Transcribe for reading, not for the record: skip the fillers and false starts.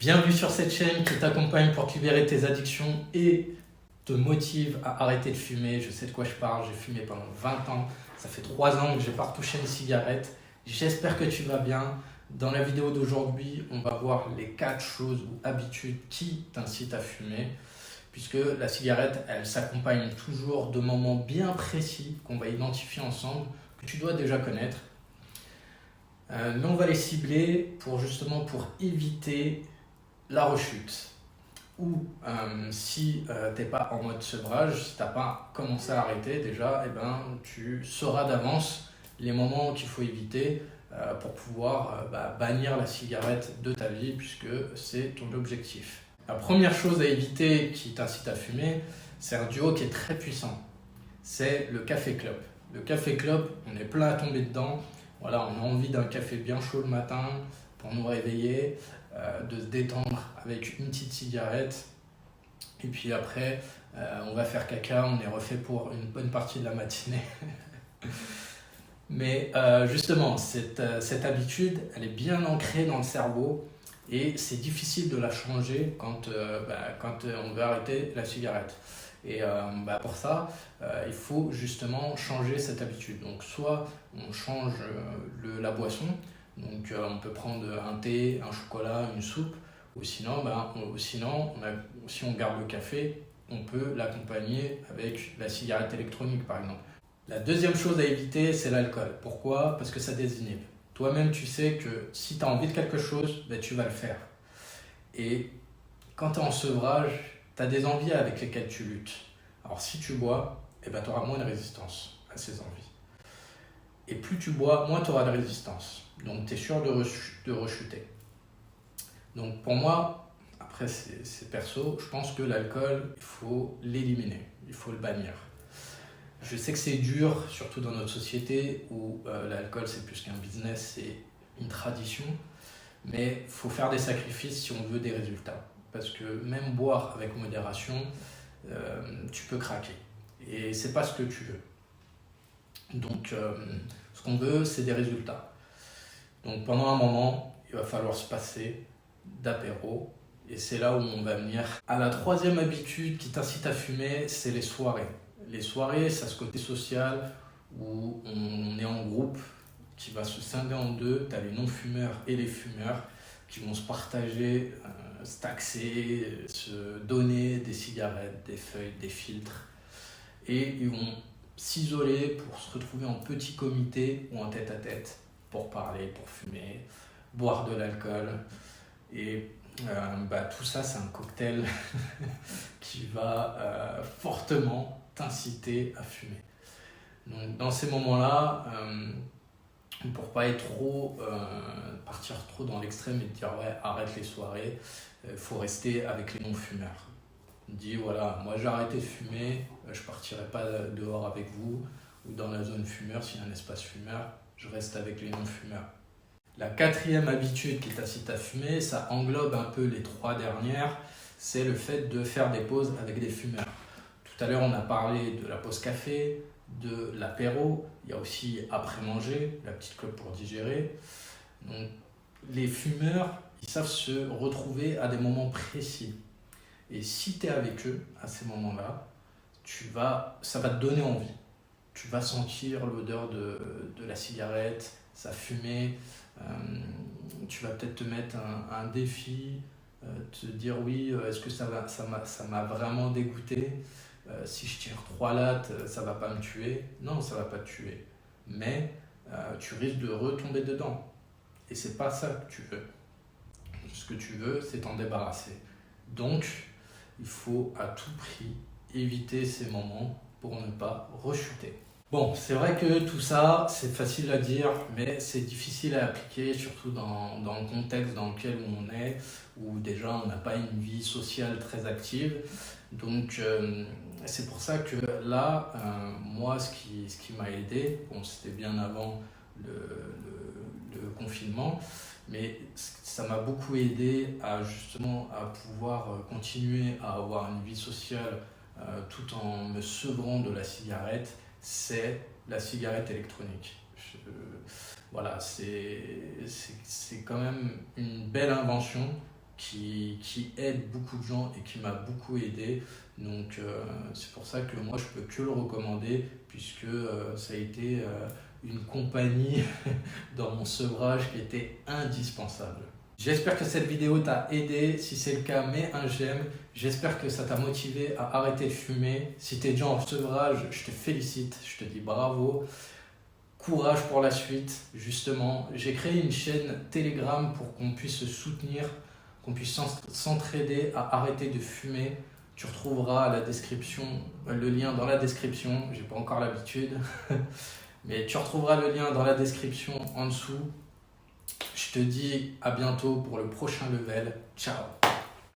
Bienvenue sur cette chaîne qui t'accompagne pour te libérer tes addictions et te motive à arrêter de fumer. Je sais de quoi je parle, j'ai fumé pendant 20 ans. Ça fait 3 ans que j'ai pas retouché une cigarette. J'espère que tu vas bien. Dans la vidéo d'aujourd'hui, on va voir les 4 choses ou habitudes qui t'incitent à fumer. Puisque la cigarette, elle s'accompagne toujours de moments bien précis qu'on va identifier ensemble, que tu dois déjà connaître. Mais on va les cibler pour éviter la rechute. Ou si tu n'es pas en mode sevrage, si tu n'as pas commencé à arrêter déjà, tu sauras d'avance les moments qu'il faut éviter pour pouvoir bannir la cigarette de ta vie, puisque c'est ton objectif. La première chose à éviter qui t'incite à fumer, c'est un duo qui est très puissant. C'est le café-clope. Le café-clope, on est plein à tomber dedans. Voilà, on a envie d'un café bien chaud le matin pour nous réveiller, de se détendre avec une petite cigarette. Et puis après, on va faire caca, on est refait pour une bonne partie de la matinée. Mais justement, cette habitude, elle est bien ancrée dans le cerveau et c'est difficile de la changer quand on veut arrêter la cigarette. Et pour ça, il faut justement changer cette habitude. Donc soit on change la boisson, donc on peut prendre un thé, un chocolat, une soupe, ou sinon, si on garde le café, on peut l'accompagner avec la cigarette électronique par exemple. La deuxième chose à éviter, c'est l'alcool. Pourquoi? Parce que ça désinhibe. Toi-même, tu sais que si tu as envie de quelque chose, tu vas le faire. Et quand tu es en sevrage, tu as des envies avec lesquelles tu luttes. Alors si tu bois, tu auras moins de résistance à ces envies. Et plus tu bois, moins tu auras de résistance. Donc tu es sûr de rechuter. Donc pour moi, après c'est perso, je pense que l'alcool, il faut l'éliminer, il faut le bannir. Je sais que c'est dur, surtout dans notre société où l'alcool c'est plus qu'un business, c'est une tradition. Mais il faut faire des sacrifices si on veut des résultats. Parce que même boire avec modération, tu peux craquer. Et c'est pas ce que tu veux. Donc ce qu'on veut, c'est des résultats. Donc pendant un moment, il va falloir se passer d'apéro. Et c'est là où on va venir à la troisième habitude qui t'incite à fumer, c'est les soirées. Les soirées, ça a ce côté social où on est en groupe qui va se scinder en deux. Tu as les non-fumeurs et les fumeurs qui vont se partager, se taxer, se donner des cigarettes, des feuilles, des filtres. Et ils vont s'isoler pour se retrouver en petit comité ou en tête-à-tête pour parler, pour fumer, boire de l'alcool. Et tout ça, c'est un cocktail qui va fortement t'inciter à fumer. Donc, dans ces moments-là, pour pas partir trop dans l'extrême et dire ouais, arrête les soirées, faut rester avec les non-fumeurs. Dis voilà, moi j'ai arrêté de fumer, je partirai pas dehors avec vous ou dans la zone fumeur, s'il y a un espace fumeur, je reste avec les non-fumeurs. La quatrième habitude qui t'incite à fumer, ça englobe un peu les 3 dernières, c'est le fait de faire des pauses avec des fumeurs. Tout à l'heure, on a parlé de la pause café, de l'apéro, il y a aussi après manger, la petite clope pour digérer. Donc, les fumeurs, ils savent se retrouver à des moments précis. Et si tu es avec eux à ces moments-là, ça va te donner envie. Tu vas sentir l'odeur de la cigarette, sa fumée. Tu vas peut-être te mettre un défi, te dire oui, est-ce que ça m'a vraiment dégoûté? Si je tire 3 lattes, ça va pas me tuer. Non, ça va pas te tuer. Mais tu risques de retomber dedans. Et c'est pas ça que tu veux. Ce que tu veux, c'est t'en débarrasser. Donc, il faut à tout prix éviter ces moments pour ne pas rechuter. Bon, c'est vrai que tout ça, c'est facile à dire, mais c'est difficile à appliquer, surtout dans le contexte dans lequel on est, où déjà on n'a pas une vie sociale très active. Donc, c'est pour ça que là, moi, ce qui m'a aidé, bon, c'était bien avant le confinement, mais ça m'a beaucoup aidé à pouvoir continuer à avoir une vie sociale tout en me sevrant de la cigarette, c'est la cigarette électronique. Voilà, c'est quand même une belle invention qui aide beaucoup de gens et qui m'a beaucoup aidé. Donc c'est pour ça que moi je peux que le recommander, puisque ça a été une compagnie dans mon sevrage qui était indispensable. J'espère que cette vidéo t'a aidé. Si c'est le cas, mets un j'aime. J'espère que ça t'a motivé à arrêter de fumer. Si tu es déjà en sevrage, je te félicite, je te dis bravo. Courage pour la suite, justement. J'ai créé une chaîne Telegram pour qu'on puisse se soutenir, qu'on puisse s'entraider à arrêter de fumer. Tu retrouveras la description, le lien dans la description. J'ai pas encore l'habitude, mais tu retrouveras le lien dans la description en dessous. Je te dis à bientôt pour le prochain level. Ciao!